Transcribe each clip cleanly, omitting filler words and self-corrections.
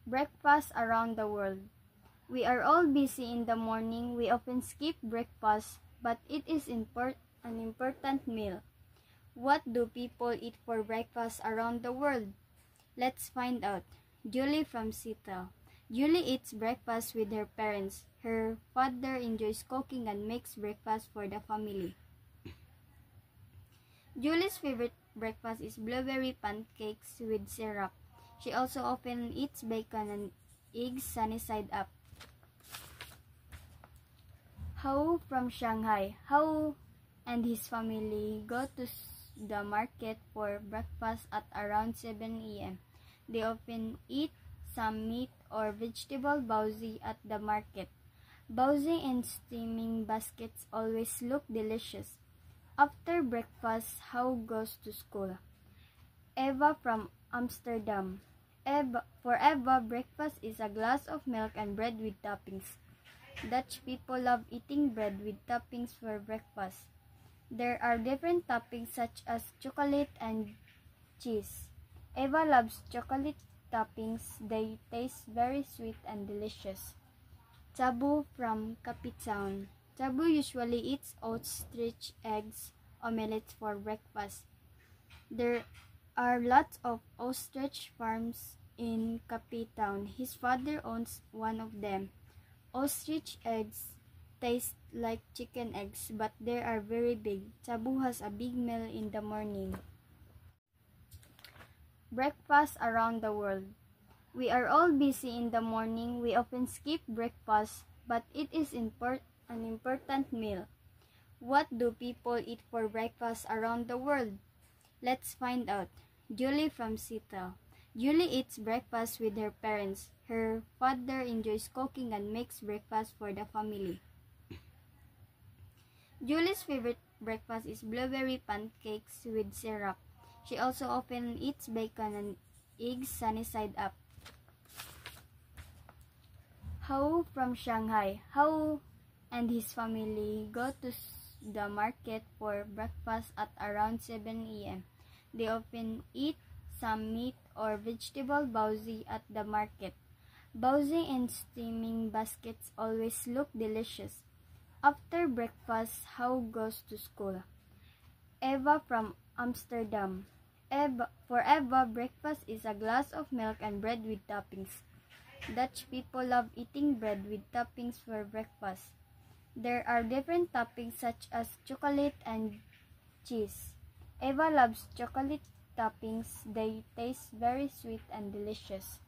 Breakfast around the world. We are all busy in the morning. We often skip breakfast, but it is an important meal. What do people eat for breakfast around the world? Let's find out. Julie from Seattle. Julie eats breakfast with her parents. Her father enjoys cooking and makes breakfast for the family. Julie's favorite breakfast is blueberry pancakes with syrup. She also often eats bacon and eggs sunny side up. Hao from Shanghai. Hao and his family go to the market for breakfast at around 7 a.m. They often eat some meat or vegetable baozi at the market. Baozi and steaming baskets always look delicious. After breakfast, Hao goes to school. Eva from Amsterdam. For Eva, breakfast is a glass of milk and bread with toppings. Dutch people love eating bread with toppings for breakfast. There are different toppings such as chocolate and cheese. Eva loves chocolate toppings. They taste very sweet and delicious. Tabu from Capitown. Tabu usually eats ostrich eggs omelets for breakfast. There are lots of ostrich farms in Capitown. His father owns one of them. Ostrich eggs taste like chicken eggs, but they are very big. Tabu has a big meal in the morning. Breakfast around the world. We are all busy in the morning. We often skip breakfast, but it is an important meal. What do people eat for breakfast around the world? Let's find out. Julie from Seattle. Julie eats breakfast with her parents. Her father enjoys cooking and makes breakfast for the family. Julie's favorite breakfast is blueberry pancakes with syrup. She also often eats bacon and eggs sunny side up. Hao from Shanghai. Hao and his family go to the market for breakfast at around 7 a.m. They often eat some meat or vegetable baozi at the market. Baozi and steaming baskets always look delicious. After breakfast, Hao goes to school. Eva from Amsterdam. For Eva, breakfast is a glass of milk and bread with toppings. Dutch people love eating bread with toppings for breakfast. There are different toppings such as chocolate and cheese. Eva loves chocolate toppings. They taste very sweet and delicious.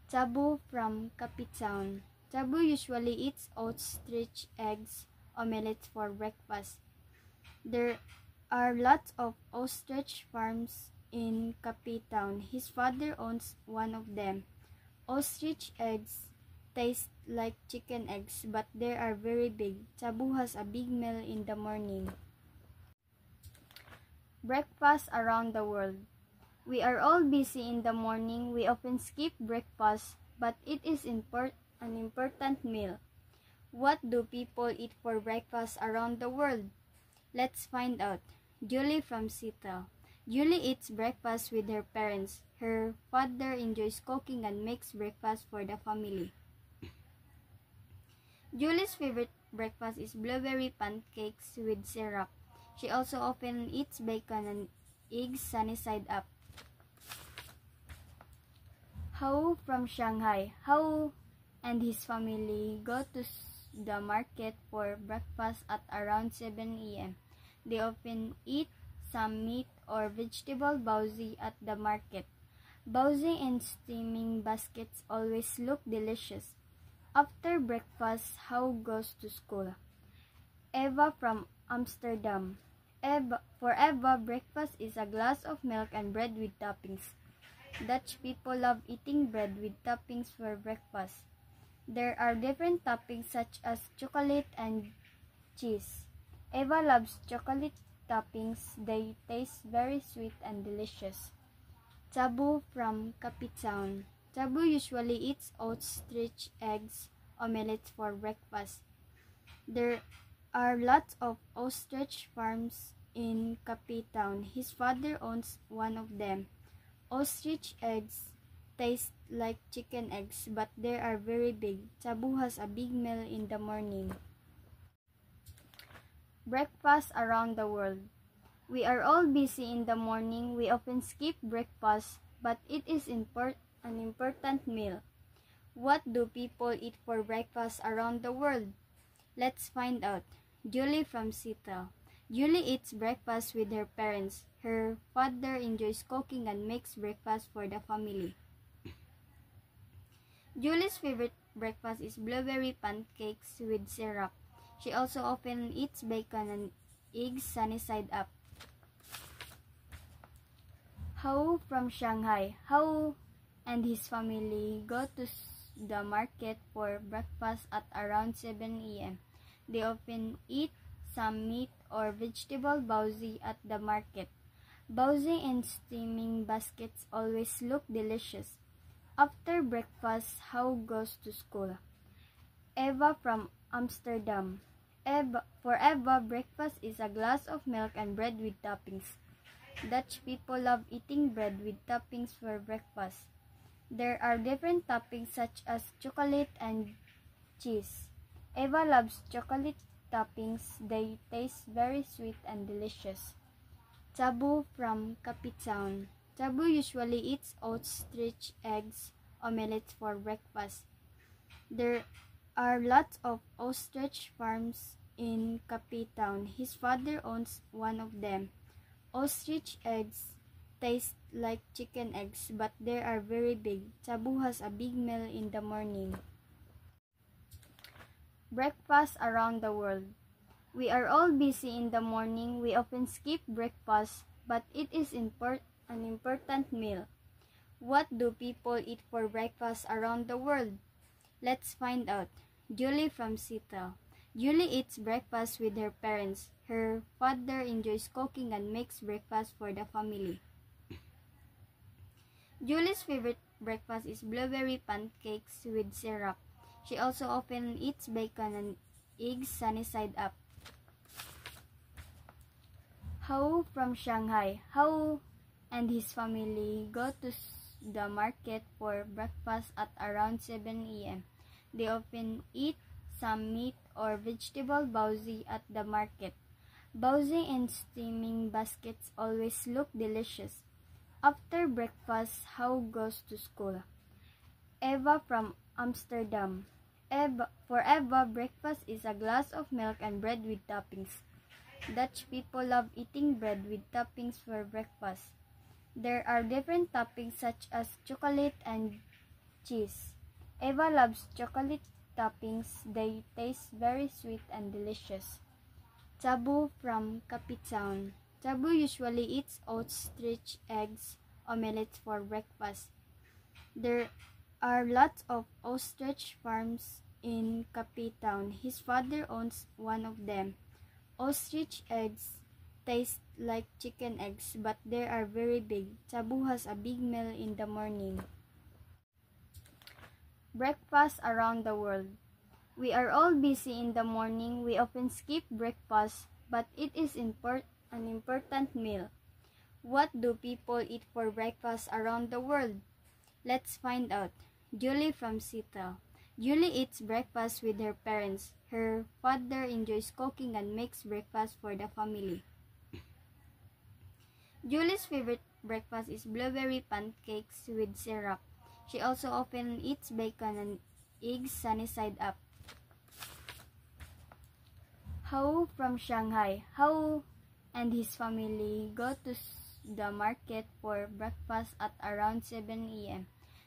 Tabu from Capitown. Tabu usually eats ostrich eggs omelets for breakfast. There are lots of ostrich farms in Capitown. His father owns one of them. Ostrich eggs taste like chicken eggs, but they are very big. Tabu has a big meal in the morning. Breakfast around the world. We are all busy in the morning. We often skip breakfast, but it is an important meal. What do people eat for breakfast around the world? Let's find out. Julie from Seattle. Julie eats breakfast with her parents. Her father enjoys cooking and makes breakfast for the family. Julie's favorite breakfast is blueberry pancakes with syrup. She also often eats bacon and eggs sunny side up. Hao from Shanghai. Hao and his family go to the market for breakfast at around 7 a.m. They often eat some meat or vegetable baozi at the market. Baozi and steaming baskets always look delicious. After breakfast, Hao goes to school. Eva from Amsterdam. For Eva, breakfast is a glass of milk and bread with toppings. Dutch people love eating bread with toppings for breakfast. There are different toppings such as chocolate and cheese. Eva loves chocolate toppings. They taste very sweet and delicious. Tabu from Capitown. Tabu usually eats ostrich eggs omelets for breakfast. There are lots of ostrich farms in Capitown. His father owns one of them. Ostrich eggs taste like chicken eggs, but they are very big. Cebu has a big meal in the morning. Breakfast around the world. We are all busy in the morning. We often skip breakfast, but it is an important meal. What do people eat for breakfast around the world? Let's find out. Julie from Seattle. Julie eats breakfast with her parents. Her father enjoys cooking and makes breakfast for the family. Julie's favorite breakfast is blueberry pancakes with syrup. She also often eats bacon and eggs sunny side up. Hao from Shanghai. Hao and his family go to the market for breakfast at around 7 a.m. They often eat some meat or vegetable baozi at the market. Baozi and steaming baskets always look delicious. After breakfast, Hao goes to school. Eva from Amsterdam. For Eva, breakfast is a glass of milk and bread with toppings. Dutch people love eating bread with toppings for breakfast. There are different toppings such as chocolate and cheese. Eva loves chocolate toppings. They taste very sweet and delicious. Tabu from Kapitown. Tabu usually eats ostrich eggs omelets for breakfast. There are lots of ostrich farms in Kapitown. His father owns one of them. Ostrich eggs taste like chicken eggs, but they are very big. Tabu has a big meal in the morning. Breakfast around the world. We are all busy in the morning. We often skip breakfast, but it is an important meal. What do people eat for breakfast around the world? Let's find out. Julie from Seattle. Julie eats breakfast with her parents. Her father enjoys cooking and makes breakfast for the family. Julie's favorite breakfast is blueberry pancakes with syrup. She also often eats bacon and eggs sunny side up. Hao from Shanghai. Hao and his family go to the market for breakfast at around 7 a.m. They often eat some meat or vegetable baozi at the market. Baozi and steaming baskets always look delicious. After breakfast, Hao goes to school. Eva from Amsterdam. For Eva, breakfast is a glass of milk and bread with toppings. Dutch people love eating bread with toppings for breakfast. There are different toppings such as chocolate and cheese. Eva loves chocolate toppings. They taste very sweet and delicious. Tabu from Kapitown. Tabu usually eats ostrich eggs omelets for breakfast. There are lots of ostrich farms in Kapitown. His father owns one of them. Ostrich eggs taste like chicken eggs, but they are very big. Tabu has a big meal in the morning. Breakfast around the world. We are all busy in the morning. We often skip breakfast, but it is an important meal. What do people eat for breakfast around the world? Let's find out. Julie from Seattle. Julie eats breakfast with her parents. Her father enjoys cooking and makes breakfast for the family. Julie's favorite breakfast is blueberry pancakes with syrup. She also often eats bacon and eggs sunny side up. Hao from Shanghai. Hao and his family go to the market for breakfast at around 7 a.m.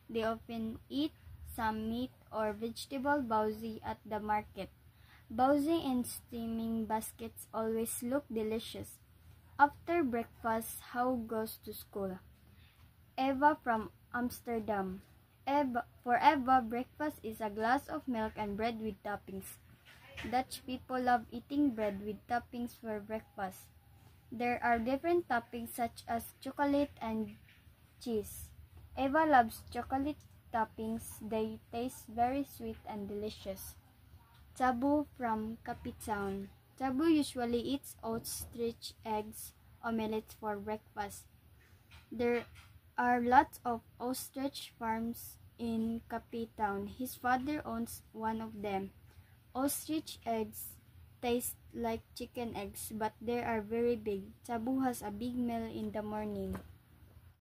They often eat some meat or vegetable baozi at the market. Baozi and steaming baskets always look delicious. After breakfast, Hao goes to school. Eva from Amsterdam. For Eva, breakfast is a glass of milk and bread with toppings. Dutch people love eating bread with toppings for breakfast. There are different toppings such as chocolate and cheese. Eva loves chocolate toppings. They taste very sweet and delicious. Tabu from Kapitown. Tabu usually eats ostrich eggs omelets for breakfast. There are lots of ostrich farms in Capitown. His father owns one of them. Ostrich eggs taste like chicken eggs, but they are very big. Tabu has a big meal in the morning.